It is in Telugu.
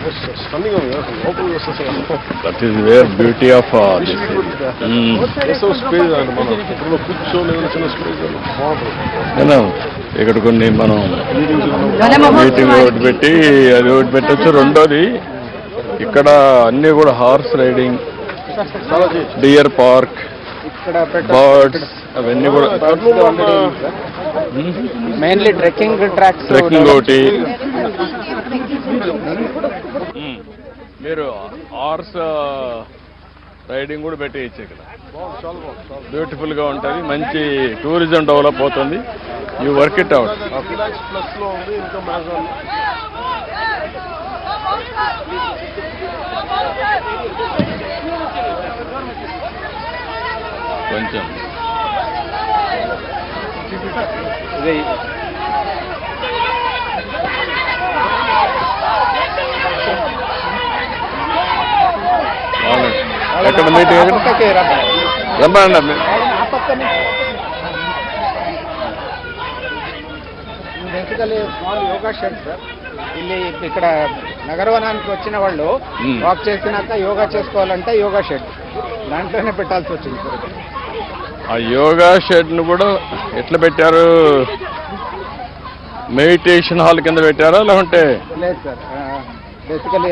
Stunning over here. Local That is where beauty of this. space and మనం ఇప్పుడు కూర్చోలేని చిన్న స్పేస్ బాగుంటుంది. ఇక్కడ కొన్ని మనం మీటింగ్ ఒకటి పెట్టి అది ఒకటి పెట్టచ్చు. రెండోది ఇక్కడ అన్ని కూడా horse riding, dear park, birds అవన్నీ కూడా మెయిన్లీ ట్రెక్కింగ్ ట్రాక్స్ ఒకటి. మీరు హార్స్ రైడింగ్ కూడా పెట్టేయచ్చు. ఇక్కడ బ్యూటిఫుల్ గా ఉంటుంది, మంచి టూరిజం డెవలప్ అవుతుంది. You work it out. కొంచెం ఎక్కడ మీటింగ్ రమ్మండి. Basically small yoga shed sir. ಇಲ್ಲಿ ఇక్కడ నగరవనానికి వచ్చిన వాళ్ళు వాక్ చేసినాక యోగా చేసుకోవాలంటే యోగా షెడ్ దాంట్లోనే పెట్టాల్సి వచ్చింది సార్. ఆ యోగా షెడ్ ను కూడా ఎట్లా పెట్టారు? మెడిటేషన్ హాల్ కింద పెట్టారా లేకుంటే? లేదు సార్, బేసికలీ